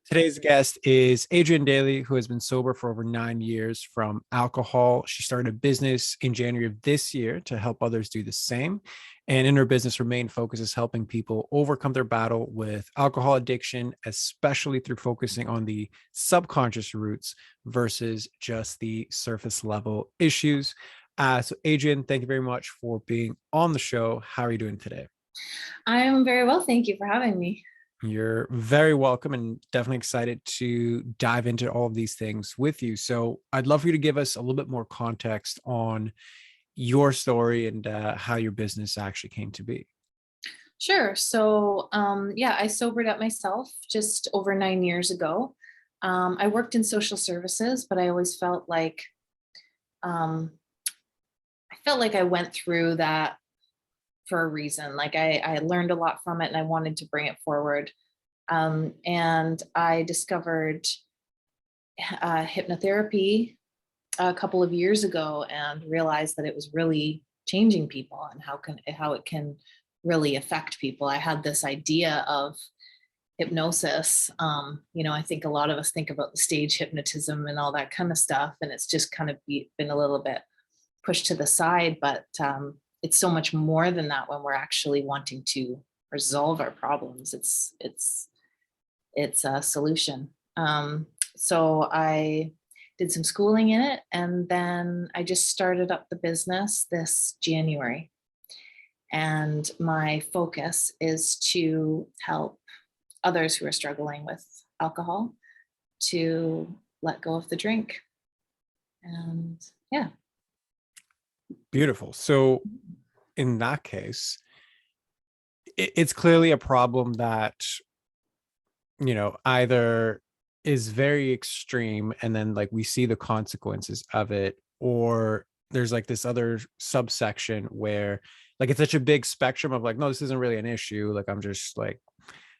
Today's guest is Adriane Dailey, who has been sober for over 9 years from alcohol. She started a business in January of this year to help others do the same. And in her business, her main focus is helping people overcome their battle with alcohol addiction, especially through focusing on the subconscious roots versus just the surface level issues. So, Adriane, thank you very much for being on the show. How are you doing today? I'm very well. Thank you for having me. You're very welcome and definitely excited to dive into all of these things with you. So, I'd love for you to give us a little bit more context on your story and how your business actually came to be. Sure. So, I sobered up myself just over 9 years ago. I worked in social services, but I always um, felt like I went through that for a reason. I learned a lot from it, and I wanted to bring it forward. And I discovered hypnotherapy a couple of years ago and realized that it was really changing people and how it can really affect people. I had this idea of hypnosis. I think a lot of us think about the stage hypnotism and all that kind of stuff, and it's just kind of been a little bit pushed to the side. But it's so much more than that when we're actually wanting to resolve our problems. It's a solution. So I did some schooling in it, and then I just started up the business this January. And my focus is to help others who are struggling with alcohol to let go of the drink. And yeah. Beautiful. So, in that case, it's clearly a problem that, either is very extreme and then like we see the consequences of it, or there's like this other subsection where like it's such a big spectrum of like, no, this isn't really an issue. Like I'm just like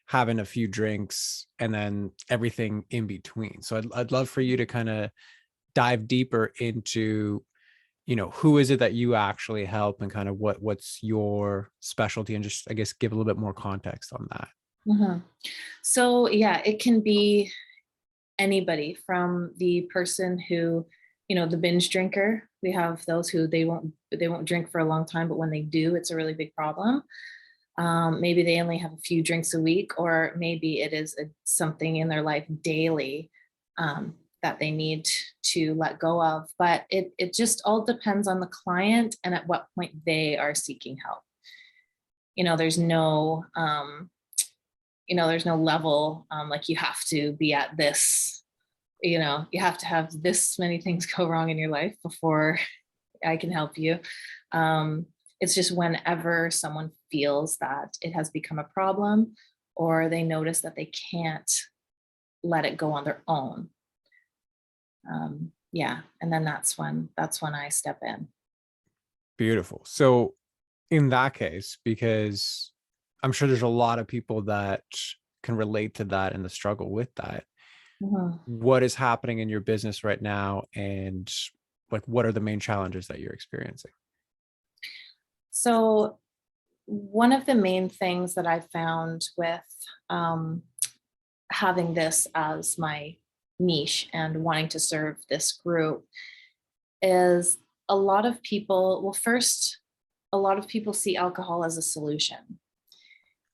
having a few drinks and then everything in between. So I'd love for you to kind of dive deeper into, who is it that you actually help and kind of what's your specialty, and just, I guess, give a little bit more context on that. Mhm. So yeah, it can be anybody from the person who, the binge drinker. We have those who they won't drink for a long time, but when they do, it's a really big problem. Maybe they only have a few drinks a week, or maybe it is something in their life daily that they need to let go of. But it just all depends on the client and at what point they are seeking help. You know, there's no there's no level, like you have to be at this. You have to have this many things go wrong in your life before I can help you. Um, it's just whenever someone feels that it has become a problem, or they notice that they can't let it go on their own. Yeah, and then that's when I step in. Beautiful. So in that case, because I'm sure there's a lot of people that can relate to that and the struggle with that, Mhm. what is happening in your business right now, and like what are the main challenges that you're experiencing? So one of the main things that I found with um, having this as my niche and wanting to serve this group is a lot of people, well, first, a lot of people see alcohol as a solution.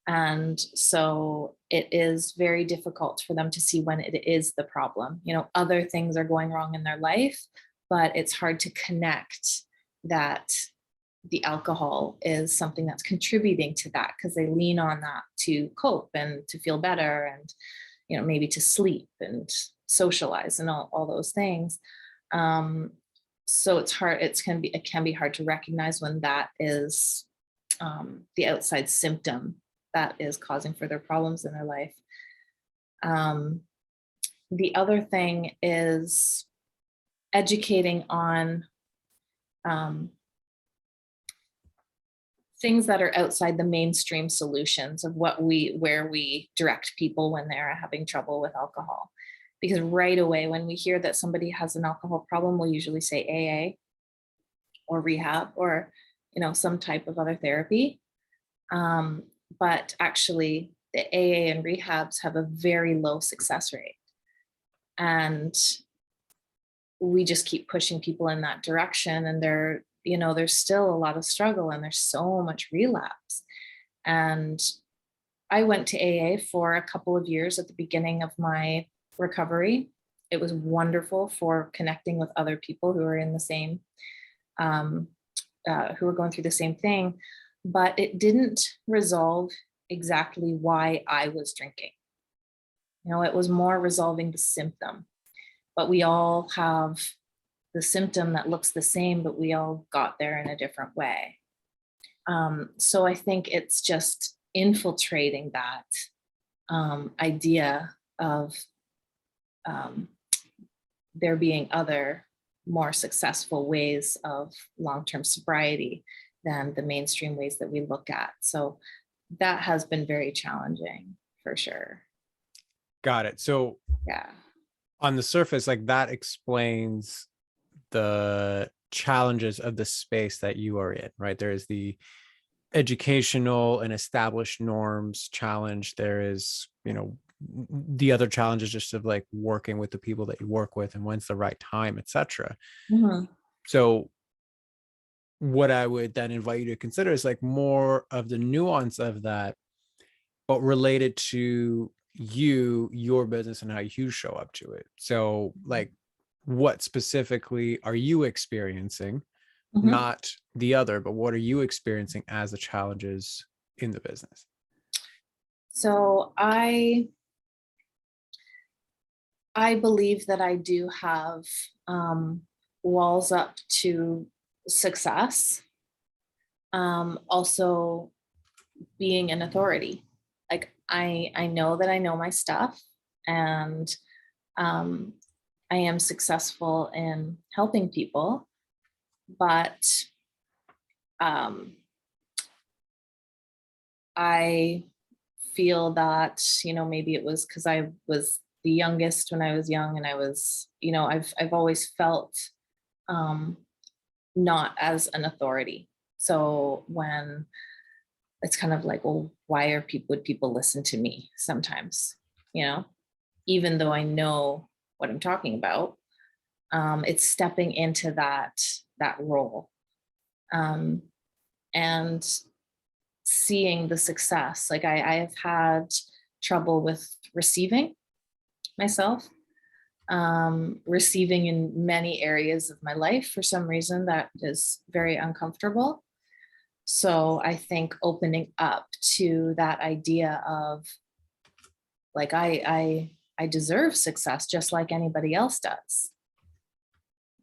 And so it is very difficult for them to see when it is the problem. Other things are going wrong in their life, but it's hard to connect that the alcohol is something that's contributing to that, because they lean on that to cope and to feel better, and maybe to sleep and socialize and all those things. um, so it's hard, it can be hard to recognize when that is the outside symptom that is causing further problems in their life. um, the other thing is educating on um, things that are outside the mainstream solutions of where we direct people when they're having trouble with alcohol. Because right away, when we hear that somebody has an alcohol problem, we'll usually say AA or rehab, or some type of other therapy. But actually, the AA and rehabs have a very low success rate. And we just keep pushing people in that direction. And there's still a lot of struggle and there's so much relapse. And I went to AA for a couple of years at the beginning of my recovery. It was wonderful for connecting with other people who are in the same, who are going through the same thing, but it didn't resolve exactly why I was drinking. It was more resolving the symptom, but we all have the symptom that looks the same, but we all got there in a different way. So I think it's just infiltrating that idea of there being other more successful ways of long-term sobriety than the mainstream ways that we look at. So that has been very challenging for sure. Got it. So Yeah. on the surface, like that explains the challenges of the space that you are in, right? There is the educational and established norms challenge. There is, the other challenges just of like working with the people that you work with and when's the right time, etc. Mm-hmm. So what I would then invite you to consider is like more of the nuance of that, but related to your business and how you show up to it. So like, what specifically are you experiencing? Mm-hmm. Not the other, but what are you experiencing as the challenges in the business? So I believe that I do have walls up to success. Also being an authority. Like I know that I know my stuff, and I am successful in helping people, but I feel that, maybe it was because I was the youngest when I was young, and I was, I've always felt um, not as an authority. So when it's kind of like, well, why would people listen to me sometimes, even though I know what I'm talking about. It's stepping into that role, um, and seeing the success. Like I have had trouble with receiving myself, receiving in many areas of my life. For some reason, that is very uncomfortable. So I think opening up to that idea of like I deserve success just like anybody else does.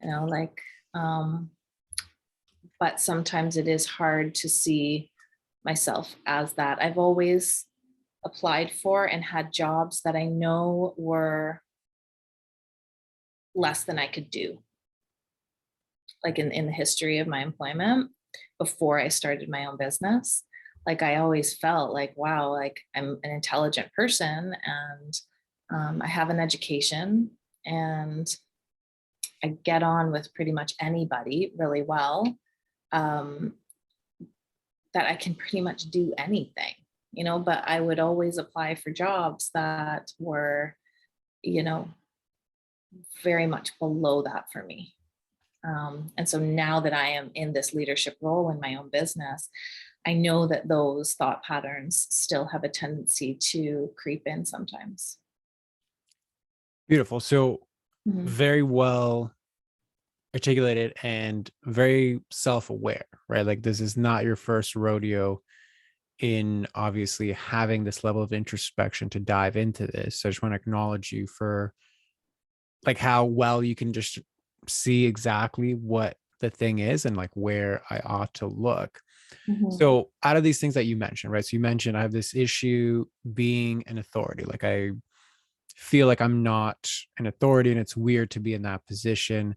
Like but sometimes it is hard to see myself as that. I've always applied for and had jobs that I know were less than I could do, like in the history of my employment before I started my own business. Like I always felt like, wow, like I'm an intelligent person, and I have an education, and I get on with pretty much anybody really well, that I can pretty much do anything, but I would always apply for jobs that were, very much below that for me. And so now that I am in this leadership role in my own business, I know that those thought patterns still have a tendency to creep in sometimes. Beautiful. So Mhm. very well articulated and very self-aware, right? Like this is not your first rodeo in obviously having this level of introspection to dive into this. So I just want to acknowledge you for like how well you can just see exactly what the thing is and like where I ought to look. Mhm. So out of these things that you mentioned, right? So you mentioned I have this issue being an authority. Like I feel like I'm not an authority and it's weird to be in that position.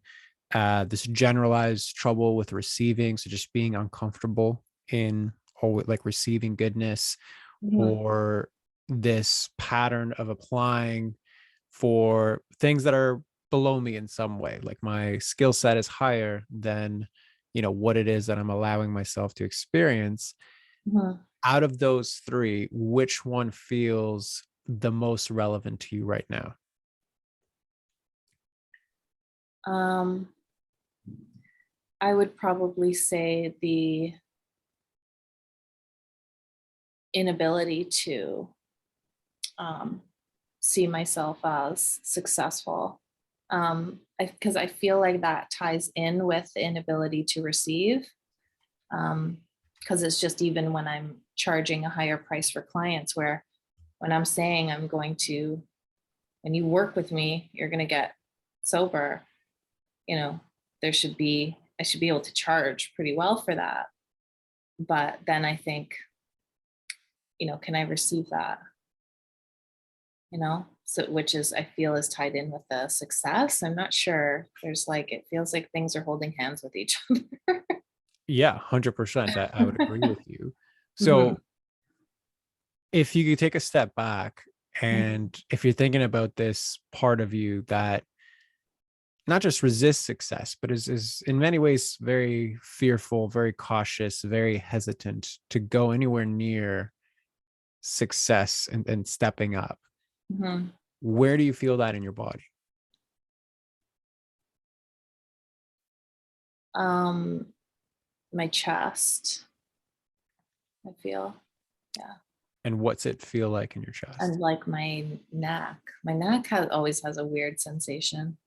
This generalized trouble with receiving. So just being uncomfortable in or like receiving goodness, Mhm. or this pattern of applying for things that are below me in some way. Like my skill set is higher than, what it is that I'm allowing myself to experience. Mhm. Out of those three, which one feels the most relevant to you right now? Um, I would probably say the inability to um, see myself as successful. Because I feel like that ties in with the inability to receive. Because it's just even when I'm charging a higher price for clients, where when I'm saying I'm going to, when you work with me, you're going to get sober, you know, I should be able to charge pretty well for that. But then I think, can I receive that? So which is I feel is tied in with the success. I'm not sure. There's like it feels like things are holding hands with each other. Yeah, 100%. I would agree with you. Mhm, So if you could take a step back, mhm, and if you're thinking about this part of you that not just resists success, but is in many ways very fearful, very cautious, very hesitant to go anywhere near success and stepping up. mhm. Where do you feel that in your body? Um, my chest, I feel, yeah, And what's it feel like in your and chest? like my neck. My neck always has a weird sensation.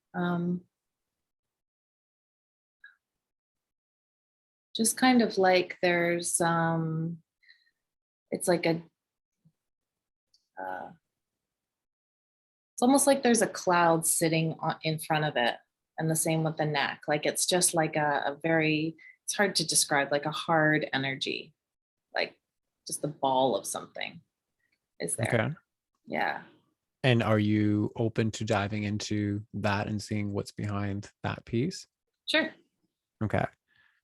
Just kind of like it's like uh, it's almost like there's a cloud sitting in front of it, and the same with the neck. Like it's just like a very, it's hard to describe, like a hard energy, like just the ball of something is there. Okay. Yeah. And are you open to diving into that and seeing what's behind that piece? Sure. Okay.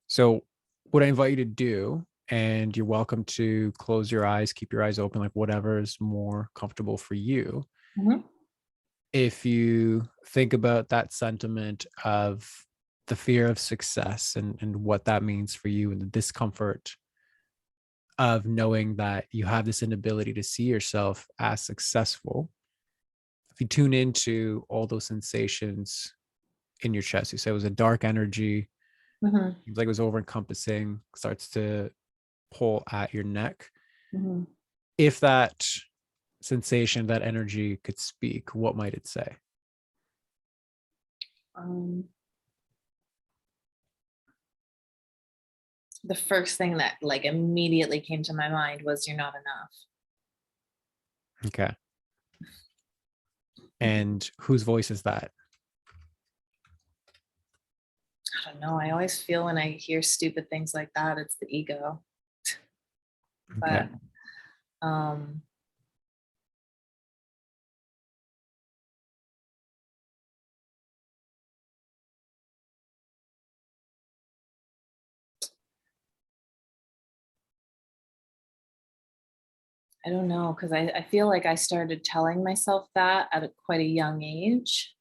So, what I invite you to do, and you're welcome to close your eyes, keep your eyes open, like whatever is more comfortable for you. Hmm. If you think about that sentiment of the fear of success and what that means for you, and the discomfort of knowing that you have this inability to see yourself as successful, if you tune into all those sensations in your chest, you said it was a dark energy, Hmm. seems like it was over encompassing, starts to pull at your neck. Hmm. If that sensation, that energy could speak, what might it say? Um, the first thing that like immediately came to my mind was you're not enough. Okay. And whose voice is that? I don't know. I always feel when I hear stupid things like that, it's the ego. Okay. But um, I don't know, because I feel like I started telling myself that at quite a young age.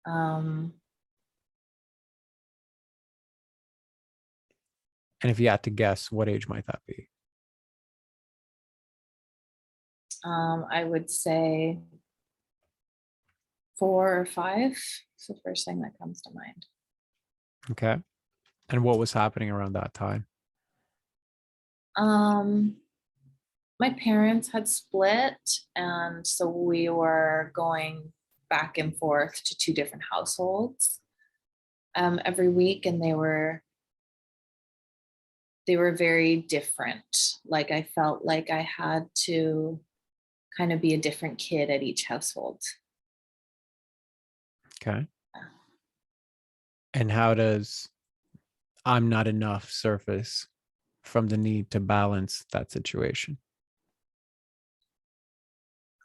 Um, And if you had to guess, what age might that be? I would say 4 or 5. It's the first thing that comes to mind. Okay. And what was happening around that time? Um, my parents had split, and so we were going back and forth to two different households every week, and they were very different. Like I felt like I had to kind of be a different kid at each household. Okay. And how does I'm not enough surface from the need to balance that situation?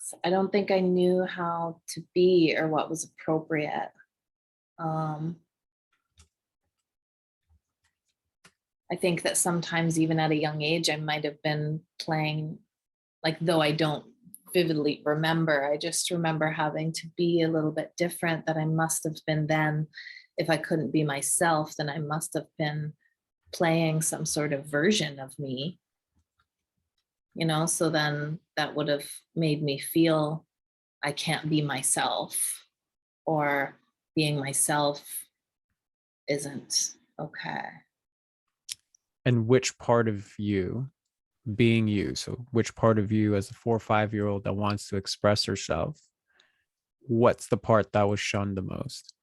So I don't think I knew how to be or what was appropriate. Um, I think that sometimes, even at a young age, I might have been playing, like, though I don't vividly remember, I just remember having to be a little bit different, that I must have been then. If I couldn't be myself, then I must have been playing some sort of version of me. So then that would have made me feel I can't be myself, or being myself isn't okay. And which part of you being you, so which part of you as a 4 or 5 year old that wants to express herself, what's the part that was shunned the most?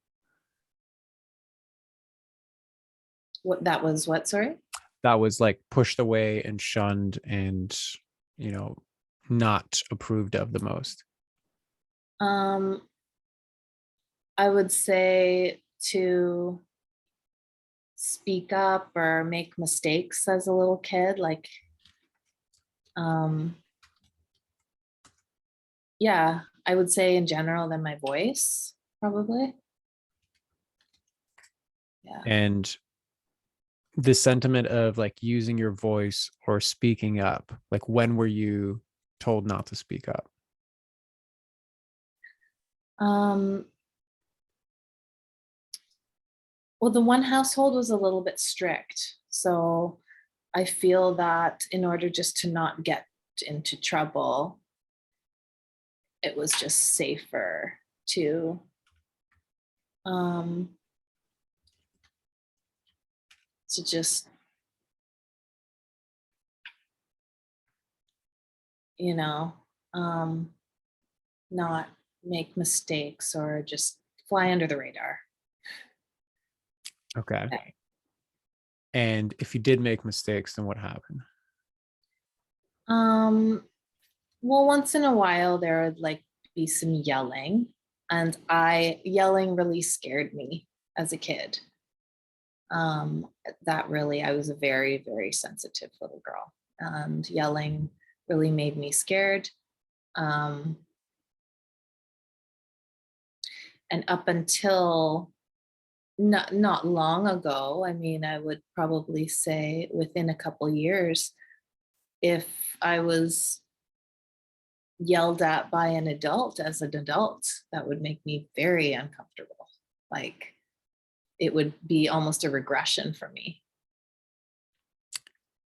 What that was, what, sorry? That was like pushed away and shunned and, you know, not approved of the most? Um, I would say to speak up or make mistakes as a little kid, like, um, yeah, I would say in general, then my voice, probably. Yeah. And the sentiment of like using your voice or speaking up, like when were you told not to speak up? Um, well, the one household was a little bit strict. So I feel that in order just to not get into trouble, it was just safer to um just, you know, um not make mistakes or just fly under the radar. Okay. Okay. And if you did make mistakes, then what happened? Um, well, once in a while there would like be some yelling, and I yelling really scared me as a kid. Um, that really, I was a very, very sensitive little girl, and yelling really made me scared. Um, and up until not long ago, I mean, I would probably say within a couple years, if I was yelled at by an adult as an adult, that would make me very uncomfortable. Like, it would be almost a regression for me.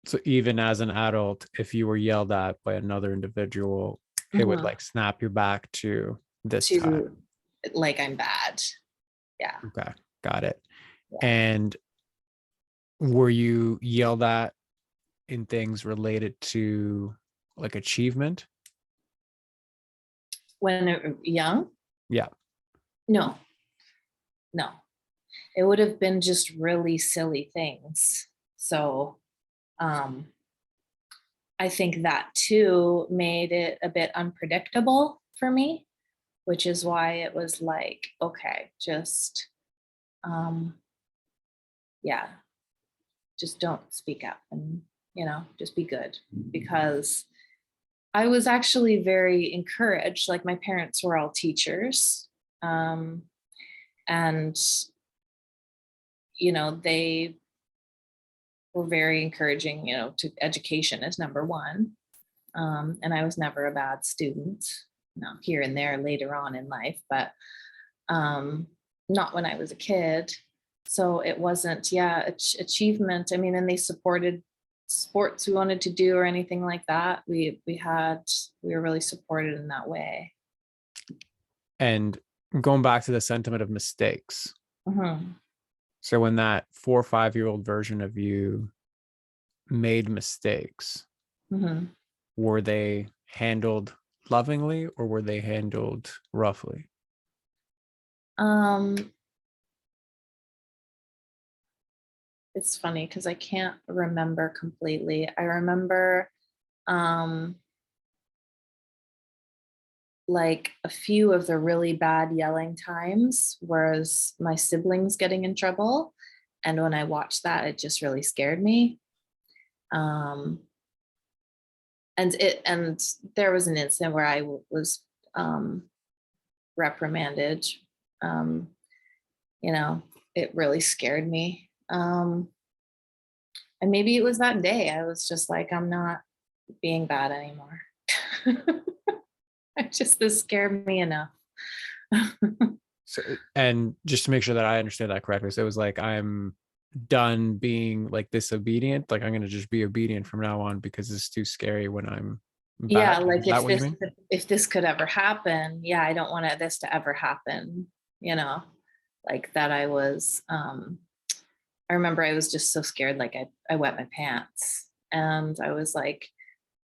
So even as an adult, if you were yelled at by another individual, it would Mhm. like snap you back to this time. To, like, I'm bad. Yeah. Okay, got it. Yeah. And were you yelled at in things related to like achievement? When young, Yeah. no, no, it would have been just really silly things. So um I think that too made it a bit unpredictable for me, which is why it was like, okay, just um yeah, just don't speak up, and just be good, because I was actually very encouraged. Like, my parents were all teachers, um and they were very encouraging, to education as number one. And I was never a bad student, here and there later on in life, but um, not when I was a kid. So it wasn't, yeah, achievement. I mean, and they supported sports we wanted to do or anything like that. We were really supported in that way. And going back to the sentiment of mistakes. Hmm. So when that 4 or 5 year old version of you made mistakes, Hmm. were they handled lovingly or were they handled roughly? Um, it's funny because I can't remember completely. I remember um, like a few of the really bad yelling times was my siblings getting in trouble. And when I watched that, it just really scared me. Um, and there was an incident where I was um, reprimanded. Um, you know, it really scared me. And maybe it was that day I was just like, I'm not being bad anymore. This scared me enough. So, and just to make sure that I understand that correctly, so it was like, I'm done being like disobedient. Like I'm going to just be obedient from now on because it's too scary when I'm Yeah, bad. Is like that what you mean? if this could ever happen, yeah, I don't want this to ever happen, you know, like that I remember I was just so scared, like I wet my pants and I was like,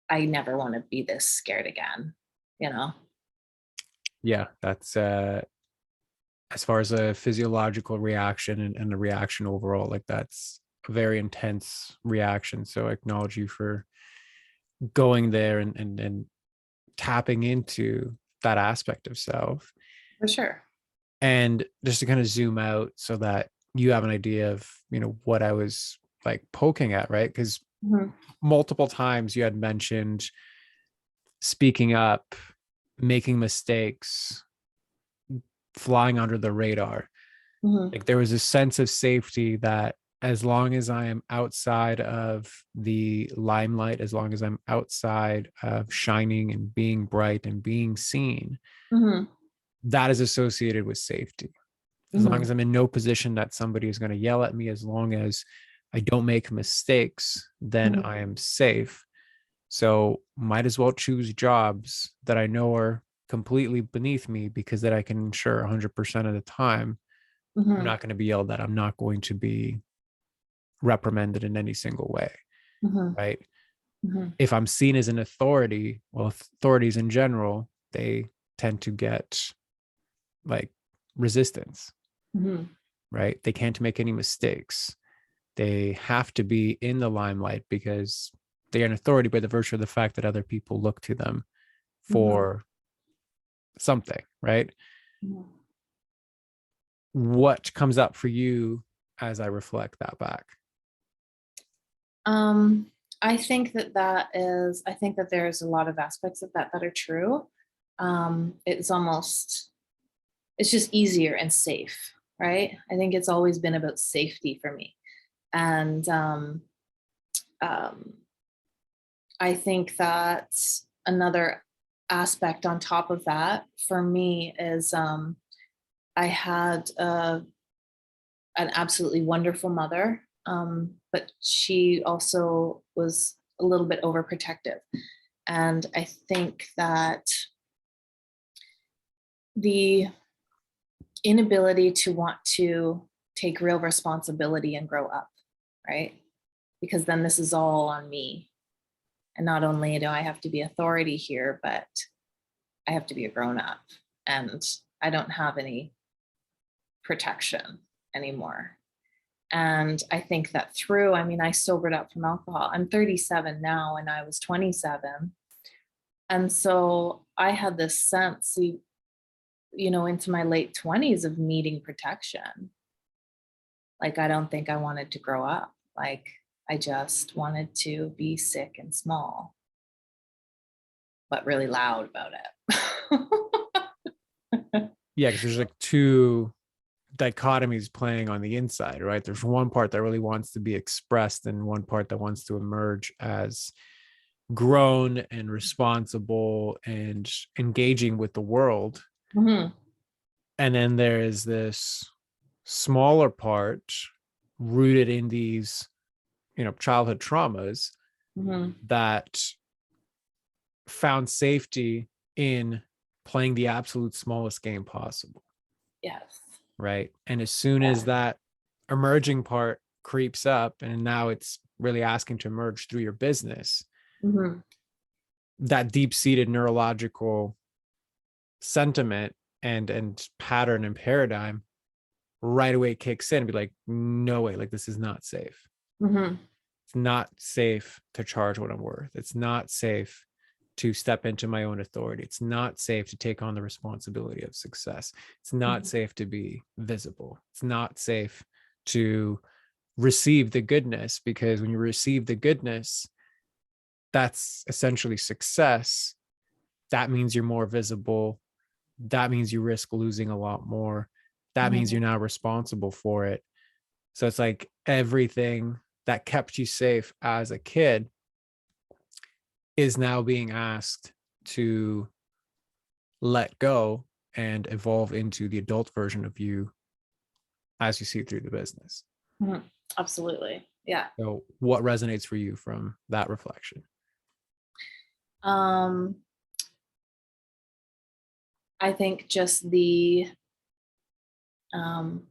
I never want to be this scared again, you know? Yeah, that's as far as a physiological reaction and the reaction overall, like that's a very intense reaction. So I acknowledge you for going there and tapping into that aspect of self. For sure. And just to kind of zoom out so that you have an idea of, what I was like poking at, right? Because Mhm, multiple times you had mentioned speaking up, making mistakes, flying under the radar. mhm, Like there was a sense of safety that as long as I am outside of the limelight, as long as I'm outside of shining and being bright and being seen, mhm, that is associated with safety. As long mhm, as I'm in no position that somebody is going to yell at me, as long as I don't make mistakes, then mhm, I am safe. So might as well choose jobs that I know are completely beneath me because that I can ensure 100% of the time I'm mhm, not going to be yelled at. I'm not going to be reprimanded in any single way, mhm, right? mhm, If I'm seen as an authority, well, authorities in general, they tend to get like resistance, mhm, right? They can't make any mistakes. They have to be in the limelight because they are an authority by the virtue of the fact that other people look to them mhm, for something, right? mhm. What comes up for you as I reflect that back? Um, I think I think that there's a lot of aspects of that that are true. It's just easier and safe, right? I think it's always been about safety for me. And um, I think that another aspect on top of that for me is I had an absolutely wonderful mother, but she also was a little bit overprotective. And I think that the inability to want to take real responsibility and grow up, right? Because then this is all on me. And not only do I have to be authority here, but I have to be a grown up and I don't have any protection anymore. And I think that I mean, I sobered up from alcohol. I'm 37 now and I was 27. And so I had this sense, into my late 20s of needing protection. Like, I don't think I wanted to grow up. Like, I just wanted to be sick and small, but really loud about it. Yeah, because there's like two dichotomies playing on the inside, right? There's one part that really wants to be expressed and one part that wants to emerge as grown and responsible and engaging with the world. Mhm, And then there is this smaller part rooted in these, childhood traumas mhm. that found safety in playing the absolute smallest game possible, Yes. right? And as soon as Yeah. that emerging part creeps up and now it's really asking to emerge through your business, Mhm, that deep-seated neurological sentiment and pattern and paradigm right away kicks in and be like, no way, like this is not safe. mhm, It's not safe to charge what I'm worth. It's not safe to step into my own authority. It's not safe to take on the responsibility of success. It's not mhm, safe to be visible. It's not safe to receive the goodness, because when you receive the goodness, that's essentially success. That means you're more visible. That means you risk losing a lot more. That means mhm, you're now responsible for it. So it's like everything that kept you safe as a kid is now being asked to let go and evolve into the adult version of you as you see through the business. mhm. Absolutely. Yeah. So what resonates for you from that reflection? Um, I think just um,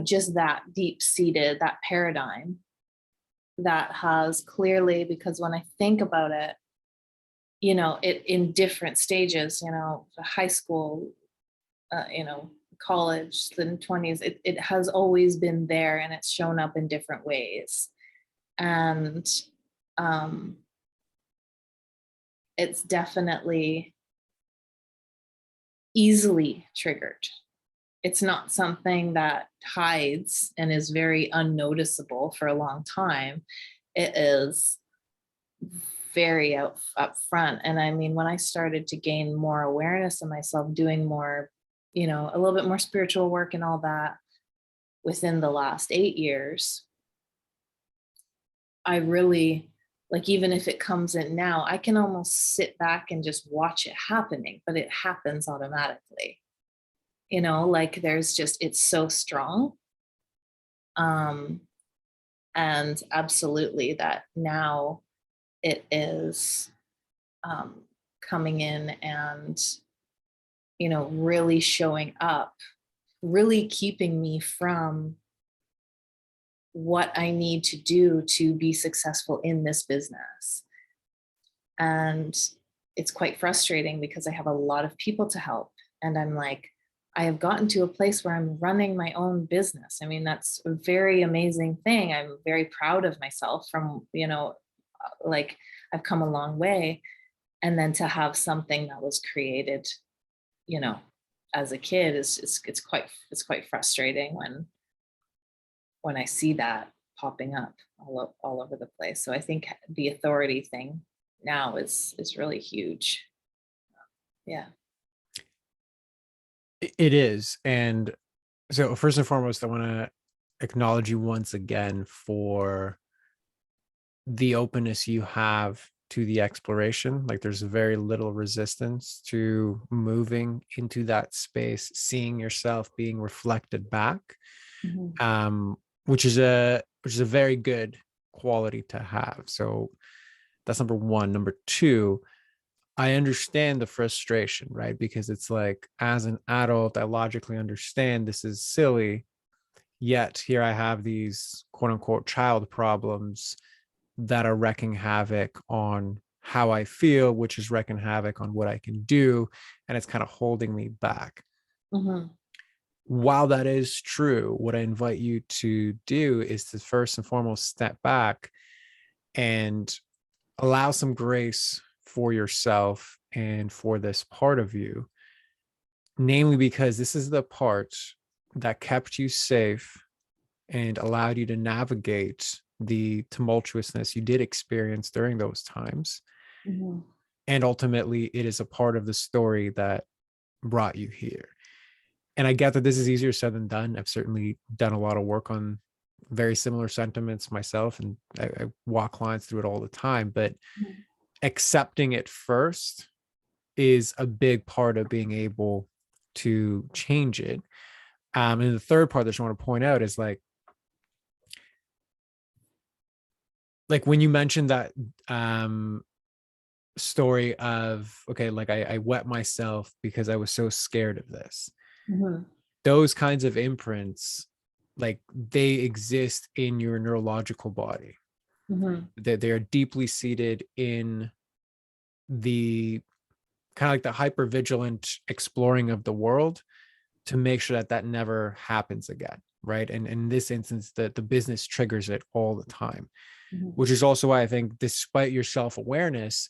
just that deep seated, that paradigm that has clearly, because when I think about it, it in different stages, high school, college, then 20s, it has always been there and it's shown up in different ways. And um, it's definitely easily triggered. It's not something that hides and is very unnoticeable for a long time. It is very up front. And I mean, when I started to gain more awareness of myself, doing more, a little bit more spiritual work and all that within the last 8 years, I really, like, even if it comes in now, I can almost sit back and just watch it happening, but it happens automatically. Like there's just, it's so strong. Um, and absolutely that now it is um, coming in and, really showing up, really keeping me from what I need to do to be successful in this business. And it's quite frustrating because I have a lot of people to help. And I'm like, I have gotten to a place where I'm running my own business. I mean, that's a very amazing thing. I'm very proud of myself from, like I've come a long way. And then to have something that was created, you know, as a kid it's quite frustrating when I see that popping up all over the place. So I think the authority thing now is really huge. Yeah. It is. And so first and foremost, I want to acknowledge you once again for the openness you have to the exploration. Like there's very little resistance to moving into that space, seeing yourself being reflected back, Mhm. um, which is a very good quality to have. So that's number one. Number two, I understand the frustration, right? Because it's like, as an adult, I logically understand this is silly. Yet here I have these quote unquote child problems that are wreaking havoc on how I feel, which is wreaking havoc on what I can do. And it's kind of holding me back. Mhm. While that is true, what I invite you to do is to first and foremost step back and allow some grace for yourself and for this part of you, namely because this is the part that kept you safe and allowed you to navigate the tumultuousness you did experience during those times. Mhm. And ultimately, it is a part of the story that brought you here. And I get that this is easier said than done. I've certainly done a lot of work on very similar sentiments myself, and I walk clients through it all the time. But Mhm. accepting it first is a big part of being able to change it. And the third part that I want to point out is like when you mentioned that um, story of, okay, like I wet myself because I was so scared of this. Mhm. Those kinds of imprints, like they exist in your neurological body. Mhm. They are deeply seated in the kind of like the hypervigilant exploring of the world to make sure that that never happens again, right? And in this instance, the business triggers it all the time, Mhm. which is also why I think, despite your self-awareness,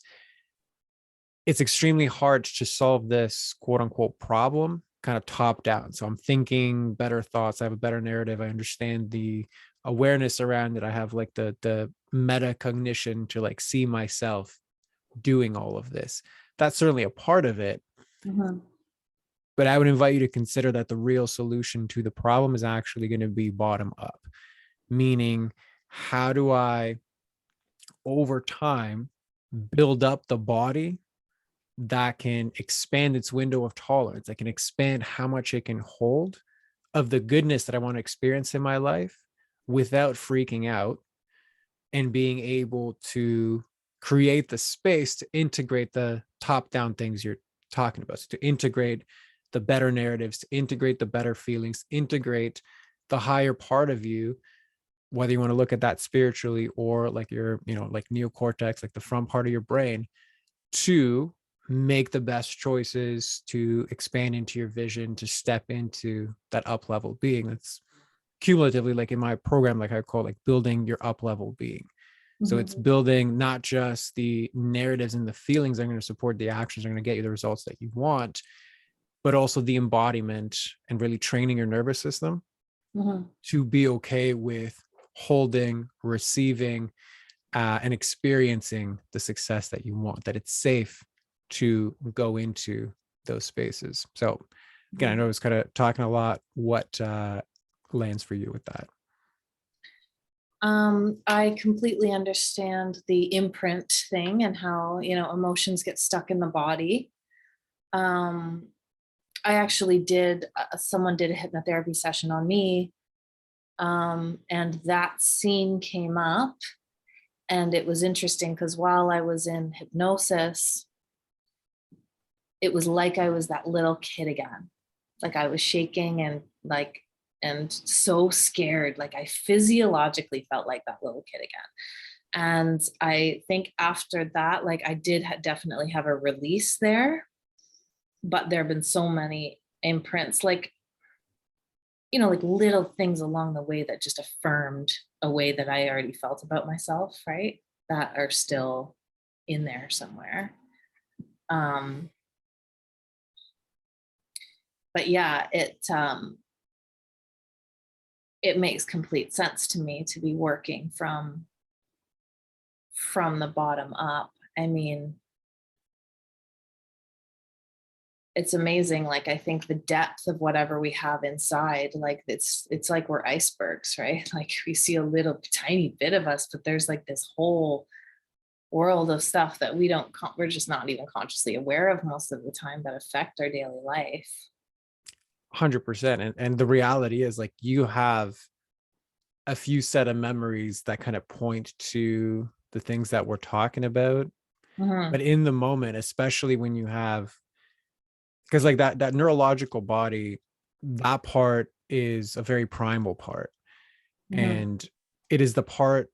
it's extremely hard to solve this quote unquote problem kind of top down. So I'm thinking better thoughts. I have a better narrative. I understand the awareness around it. I have like the metacognition to like see myself doing all of this. That's certainly a part of it. Mhm. But I would invite you to consider that the real solution to the problem is actually going to be bottom up, meaning, how do I, over time, build up the body that can expand its window of tolerance, that can expand how much it can hold of the goodness that I want to experience in my life without freaking out, and being able to create the space to integrate the top down things you're talking about. So to integrate the better narratives, to integrate the better feelings, integrate the higher part of you, whether you want to look at that spiritually or like your, like neocortex, like the front part of your brain, to make the best choices, to expand into your vision, to step into that up level being. That's cumulatively, like in my program, like I call it, like building your up level being. So it's building not just the narratives and the feelings that are going to support the actions that are going to get you the results that you want, but also the embodiment and really training your nervous system to be okay with holding, receiving, and experiencing the success that you want, that it's safe to go into those spaces. So again, I know I was kind of talking a lot. What lands for you with that? I completely understand the imprint thing and how, emotions get stuck in the body. I actually did, someone did a hypnotherapy session on me, and that scene came up. And it was interesting because while I was in hypnosis, it was like I was that little kid again. Like I was shaking and so scared. Like I physiologically felt like that little kid again. And I think after that, like I did definitely have a release there, but there have been so many imprints, like little things along the way that just affirmed a way that I already felt about myself, right? That are still in there somewhere. But yeah, it makes complete sense to me to be working from the bottom up. I mean, it's amazing. Like, I think the depth of whatever we have inside, like it's like we're icebergs, right? Like we see a little tiny bit of us, but there's like this whole world of stuff that we're just not even consciously aware of most of the time, that affect our daily life. 100%. And the reality is, like, you have a few set of memories that kind of point to the things that we're talking about. But in the moment, especially when you have, because like that neurological body, that part is a very primal part. And it is the part,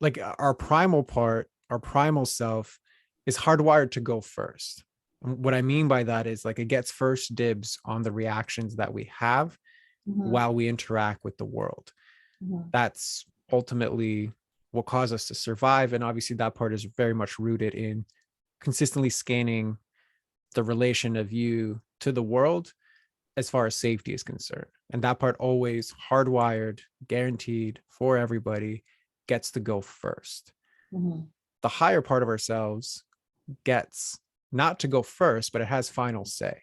like our primal part, our primal self is hardwired to go first. And what I mean by that is, like, it gets first dibs on the reactions that we have while we interact with the world. That's ultimately what caused us to survive. And obviously that part is very much rooted in consistently scanning the relation of you to the world as far as safety is concerned. And that part, always hardwired, guaranteed for everybody, gets to go first. The higher part of ourselves gets not to go first, but it has final say,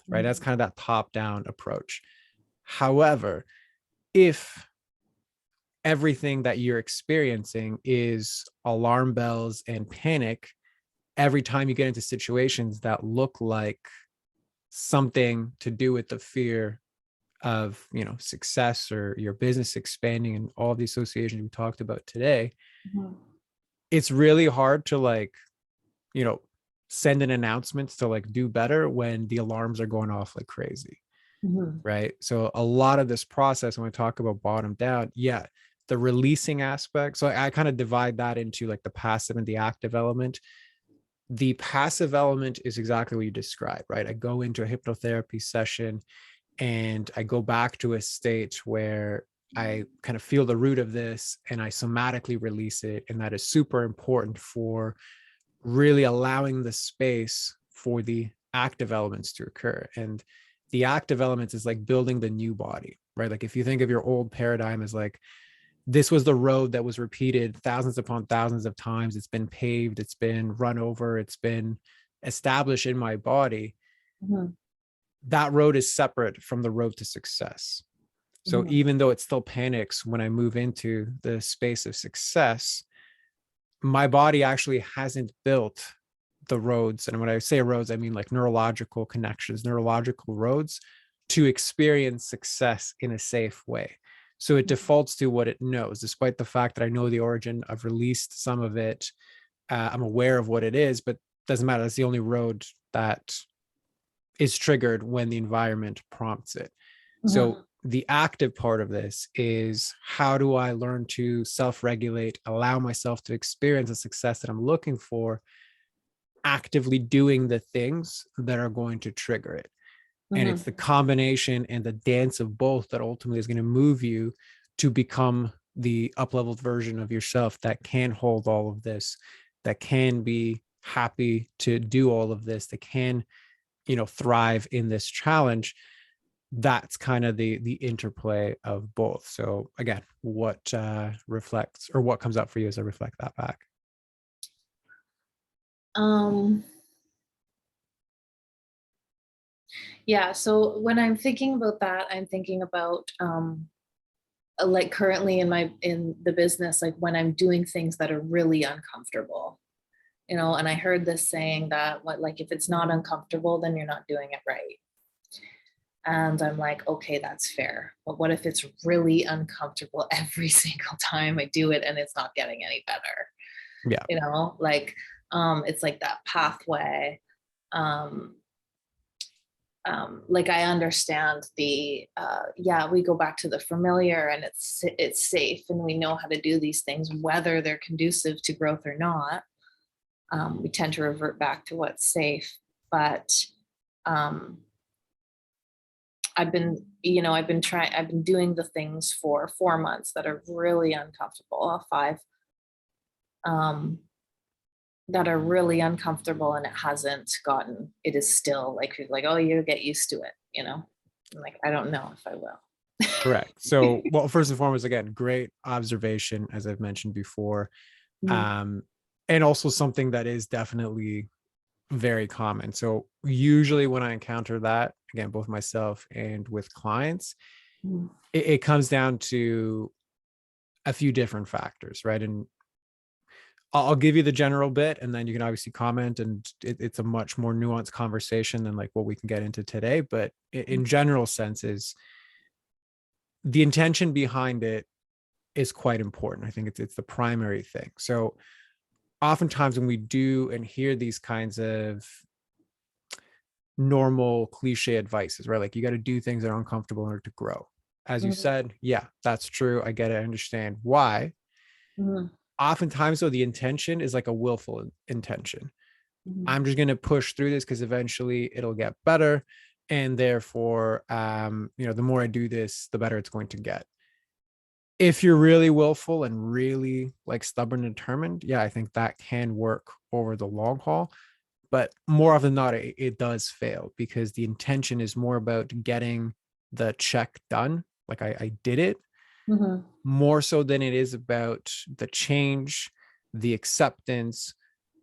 right? That's kind of that top down approach. However, if everything that you're experiencing is alarm bells and panic every time you get into situations that look like something to do with the fear of, success or your business expanding and all the associations we talked about today, it's really hard to, like, send an announcements to like do better when the alarms are going off like crazy. Right. So a lot of this process, when we talk about bottom down, the releasing aspect. So I kind of divide that into like the passive and the active element. The passive element is exactly what you described, right? I go into a hypnotherapy session and I go back to a state where I kind of feel the root of this and I somatically release it. And that is super important for really allowing the space for the active elements to occur. And the active elements is like building the new body, right? Like if you think of your old paradigm as like, this was the road that was repeated thousands upon thousands of times. It's been paved, it's been run over, it's been established in my body. That road is separate from the road to success. So even though it still panics when I move into the space of success, my body actually hasn't built the roads. And when I say roads, I mean like neurological connections, neurological roads to experience success in a safe way. So it defaults to what it knows, despite the fact that I know the origin. I've released some of it. I'm aware of what it is, but doesn't matter. That's the only road that is triggered when the environment prompts it. So the active part of this is, how do I learn to self-regulate, allow myself to experience the success that I'm looking for, actively doing the things that are going to trigger it. And it's the combination and the dance of both that ultimately is going to move you to become the up-leveled version of yourself that can hold all of this, that can be happy to do all of this, that can, thrive in this challenge. That's kind of the interplay of both. So again, what reflects, or what comes up for you as I reflect that back? Yeah, so when I'm thinking about that, I'm thinking about like currently in the business, like when I'm doing things that are really uncomfortable, and I heard this saying that like if it's not uncomfortable, then you're not doing it right. And I'm like, okay, that's fair. But what if it's really uncomfortable every single time I do it and it's not getting any better? Yeah. Like it's like that pathway. Um, like I understand the yeah, we go back to the familiar, and it's safe, and we know how to do these things whether they're conducive to growth or not. We tend to revert back to what's safe, but um, I've been doing the things for 4 months that are really uncomfortable, 5 um, that are really uncomfortable, and it is still like, oh, you get used to it. I'm like, I don't know if I will. Correct. So, well, first and foremost, again, great observation, as I've mentioned before. Mhm, Um, and also something that is definitely very common. So usually when I encounter that, again, both myself and with clients, mhm, it comes down to a few different factors, right? And I'll give you the general bit, and then you can obviously comment, and it's a much more nuanced conversation than like what we can get into today. But in general senses, the intention behind it is quite important. I think it's the primary thing. So oftentimes when we do and hear these kinds of normal cliche advices, right? Like, you got to do things that are uncomfortable in order to grow. As you mhm, said, yeah, that's true. I get it. I understand why. mhm, Oftentimes, though, the intention is like a willful intention. mhm, I'm just going to push through this because eventually it'll get better. And therefore, the more I do this, the better it's going to get. If you're really willful and really like stubborn and determined, yeah, I think that can work over the long haul. But more often than not, it does fail because the intention is more about getting the check done. Like I did it, mhm, more so than it is about the change, the acceptance,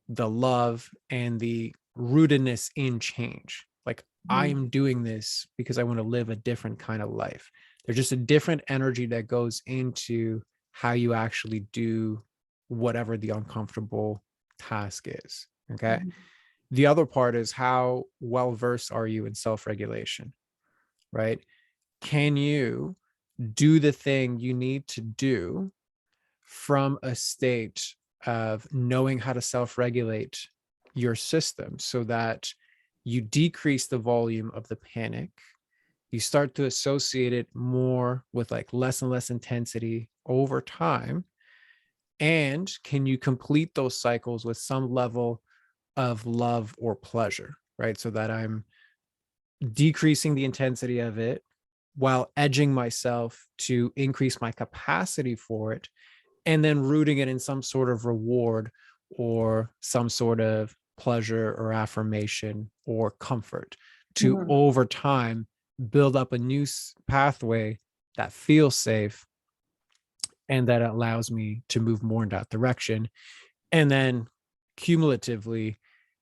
the love, and the rootedness in change. Like, I mhm, am doing this because I want to live a different kind of life. There's just a different energy that goes into how you actually do whatever the uncomfortable task is. Okay. mhm, The other part is, how well versed are you in self-regulation, right? Can you do the thing you need to do from a state of knowing how to self-regulate your system so that you decrease the volume of the panic, you start to associate it more with like less and less intensity over time, and can you complete those cycles with some level of love or pleasure, right? So that I'm decreasing the intensity of it while edging myself to increase my capacity for it, and then rooting it in some sort of reward or some sort of pleasure or affirmation or comfort to mhm, over time build up a new pathway that feels safe and that allows me to move more in that direction. And then cumulatively,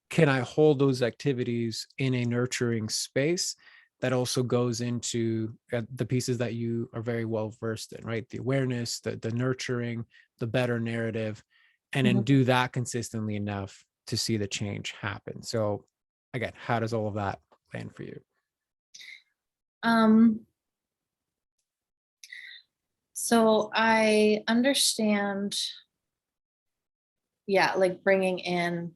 can I hold those activities in a nurturing space that also goes into the pieces that you are very well versed in, right? The awareness, the nurturing, the better narrative, and then mhm. do that consistently enough to see the change happen. So again, how does all of that land for you? Um, so I understand, yeah, like bringing in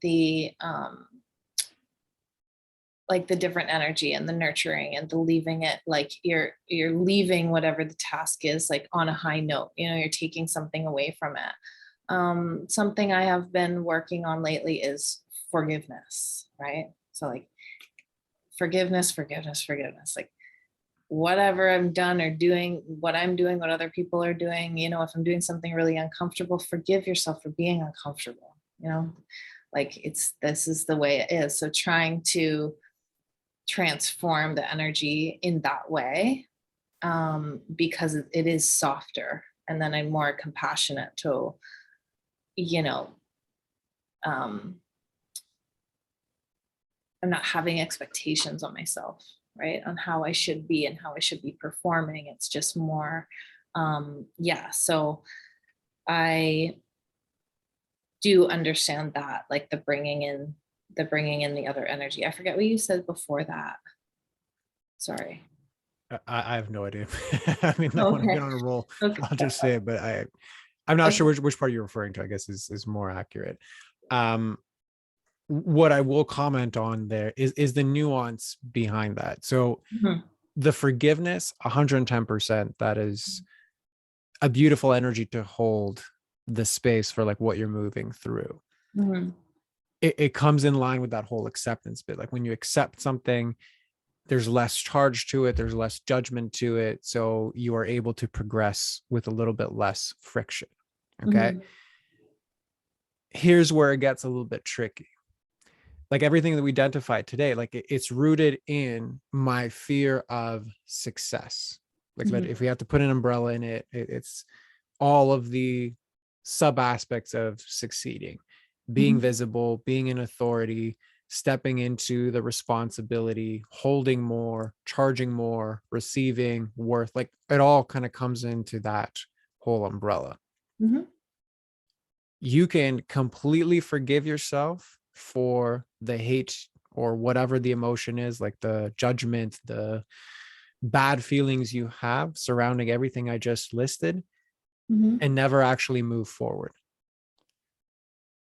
like the different energy and the nurturing and the leaving it, like you're leaving whatever the task is like on a high note, you know, you're taking something away from it. Something I have been working on lately is forgiveness, right? So like forgiveness, like whatever I'm done or doing, what I'm doing, what other people are doing, you know, if I'm doing something really uncomfortable, forgive yourself for being uncomfortable, you know, like this is the way it is. So trying to transform the energy in that way, because it is softer, and then I'm more compassionate to, you know, um, I'm not having expectations on myself, right, on how I should be and how I should be performing. It's just more, yeah. So I do understand that, like the bringing in the other energy. I forget what you said before that. Sorry. I have no idea. I mean, like when I get Okay. on a roll, Okay. I'll just say it, but I'm not sure Okay. which part you're referring to, I guess is more accurate. Um, what I will comment on there is the nuance behind that. So Mhm. the forgiveness, 110%, that is a beautiful energy to hold the space for like what you're moving through. Mhm. It comes in line with that whole acceptance bit. Like when you accept something, there's less charge to it, there's less judgment to it. So you are able to progress with a little bit less friction. Okay. Mhm. Here's where it gets a little bit tricky. Like everything that we identified today, like it's rooted in my fear of success. Like that Mhm. if we have to put an umbrella in it, it's all of the sub aspects of succeeding, being Mhm. visible, being an authority, stepping into the responsibility, holding more, charging more, receiving worth. Like it all kind of comes into that whole umbrella. Mhm. You can completely forgive yourself for the hate or whatever the emotion is, like the judgment, the bad feelings you have surrounding everything I just listed, Mhm. and never actually move forward.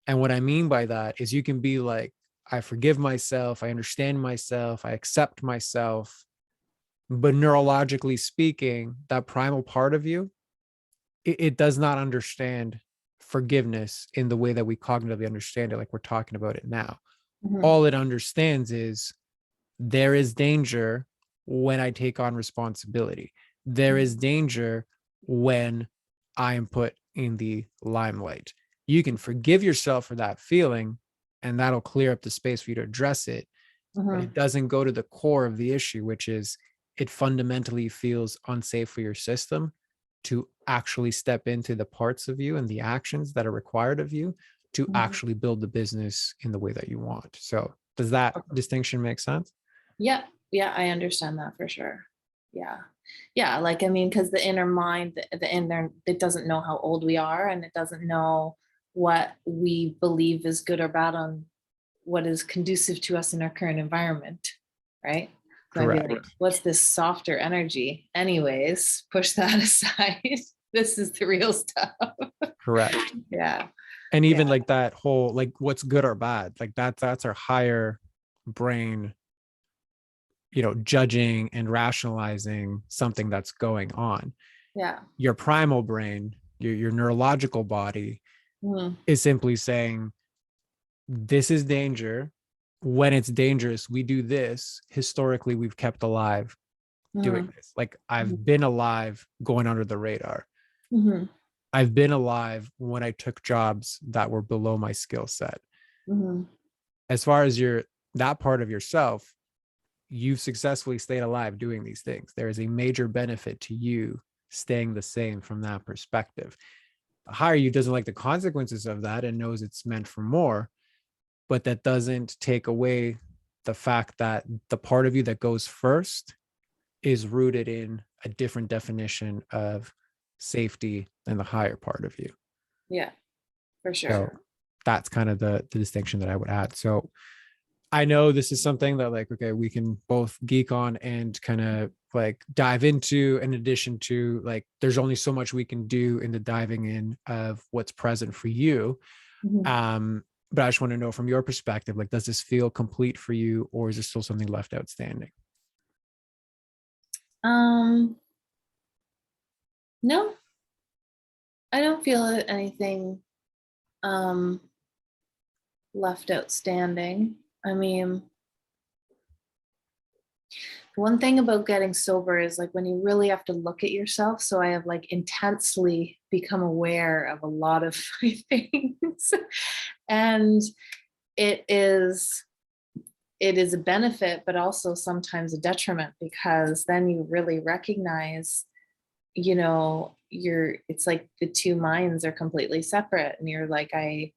And what I mean by that is you can be like, I forgive myself, I understand myself, I accept myself. But neurologically speaking, that primal part of you, it does not understand forgiveness in the way that we cognitively understand it, like we're talking about it now. Mhm. All it understands is there is danger when I take on responsibility. There is danger when I am put in the limelight. You can forgive yourself for that feeling, and that'll clear up the space for you to address it. But it Mhm. doesn't go to the core of the issue, which is it fundamentally feels unsafe for your system to actually step into the parts of you and the actions that are required of you to Mhm. actually build the business in the way that you want. So, does that Okay. distinction make sense? Yeah. Yeah, I understand that for sure. Yeah. Yeah, like, I mean, because the inner mind, the inner, it doesn't know how old we are, and it doesn't know what we believe is good or bad on what is conducive to us in our current environment, right? So I'd be like, Correct. what's this softer energy? Anyways, push that aside. This is the real stuff. Correct. Yeah. And Yeah. even like that whole like what's good or bad, like that's our higher brain, judging and rationalizing something that's going on. Yeah. Your primal brain, your neurological body Mhm. is simply saying, this is danger. When it's dangerous, we do this. Historically, we've kept alive doing Mhm. this. Like Mhm. I've been alive going under the radar. Mhm. I've been alive when I took jobs that were below my skill set. Mhm. As far as that part of yourself, you've successfully stayed alive doing these things. There is a major benefit to you staying the same from that perspective. The higher you doesn't like the consequences of that and knows it's meant for more, but that doesn't take away the fact that the part of you that goes first is rooted in a different definition of safety than the higher part of you. Yeah, for sure. So that's kind of the distinction that I would add. So I know this is something that like, okay, we can both geek on and kind of like dive into, in addition to like, there's only so much we can do in the diving in of what's present for you. Mhm. But I just want to know from your perspective, like, does this feel complete for you, or is there still something left outstanding? Um, no, I don't feel anything um left outstanding. I mean, one thing about getting sober is like when you really have to look at yourself. So I have like intensely become aware of a lot of things. And it is it is a benefit, but also sometimes a detriment, because then you really recognize, it's like the two minds are completely separate, and you're like, I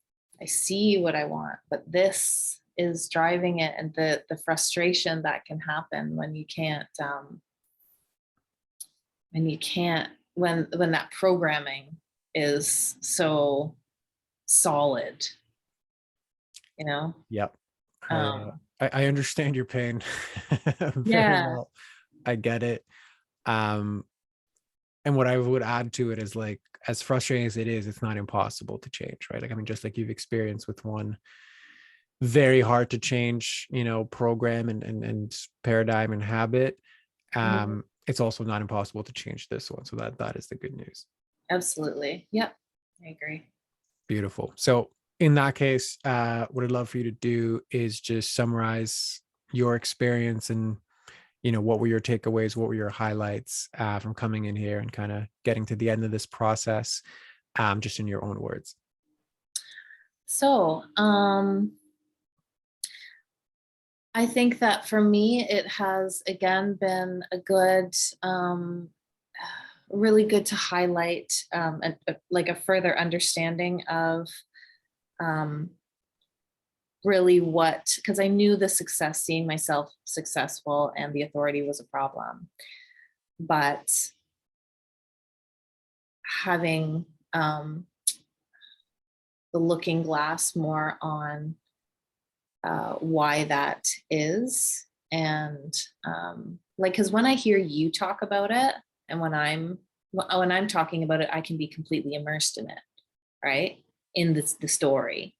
see what I want, but this is driving it, and the frustration that can happen when that programming is so solid, you know. Yep. um I understand your pain very yeah. well. I get it. Um, and what I would add to it is like, as frustrating as it is, it's not impossible to change, right? Like, I mean, just like you've experienced with one very hard to change, program and paradigm and habit. Mhm. It's also not impossible to change this one. So that is the good news. Absolutely. Yep, I agree. Beautiful. So in that case, what I'd love for you to do is just summarize your experience and, what were your takeaways, what were your highlights from coming in here and kind of getting to the end of this process, just in your own words. So, I think that for me, it has again been really good to highlight like a further understanding of um, really because I knew the success, seeing myself successful and the authority was a problem. But having the looking glass more on why that is. And like, because when I hear you talk about it, and when I'm talking about it, I can be completely immersed in it, right? In the story.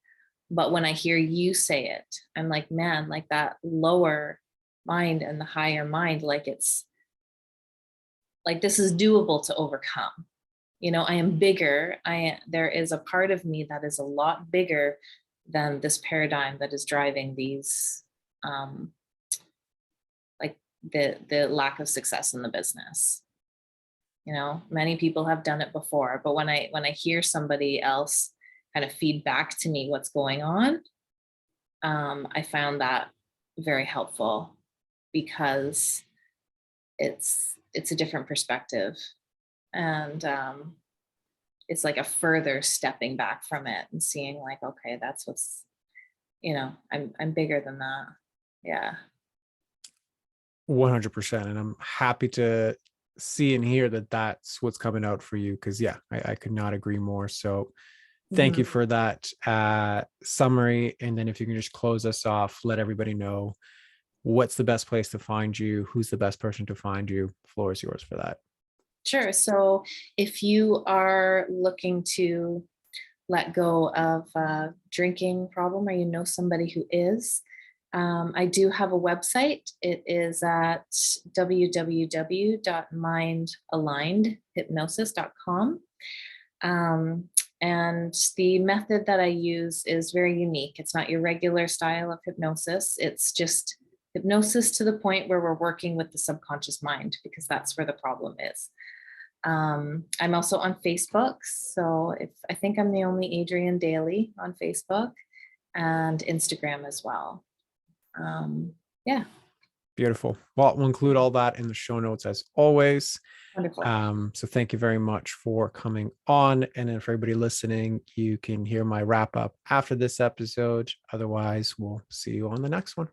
But when I hear you say it, I'm like, man, like that lower mind and the higher mind, like it's like this is doable to overcome. I am bigger. There is a part of me that is a lot bigger than this paradigm that is driving these um like the lack of success in the business. Many people have done it before, but when I hear somebody else kind of feed back to me what's going on, I found that very helpful, because it's a different perspective. And it's like a further stepping back from it and seeing like, okay, that's what's, I'm bigger than that. Yeah. 100%. And I'm happy to see and hear that that's what's coming out for you. Cause yeah, I could not agree more. So thank you Mhm. for that summary. And then if you can just close us off, let everybody know what's the best place to find you, who's the best person to find you. The floor is yours for that. Sure. So if you are looking to let go of a drinking problem, or you know somebody who is, I do have a website. It is at www.mindalignedhypnosis.com. Um, and the method that I use is very unique. It's not your regular style of hypnosis. It's just hypnosis to the point where we're working with the subconscious mind, because that's where the problem is. I'm also on Facebook. So if I think I'm the only Adriane Dailey on Facebook, and Instagram as well. Yeah. Beautiful. Well, we'll include all that in the show notes as always. Wonderful. So thank you very much for coming on. And then for everybody listening, you can hear my wrap up after this episode. Otherwise, we'll see you on the next one.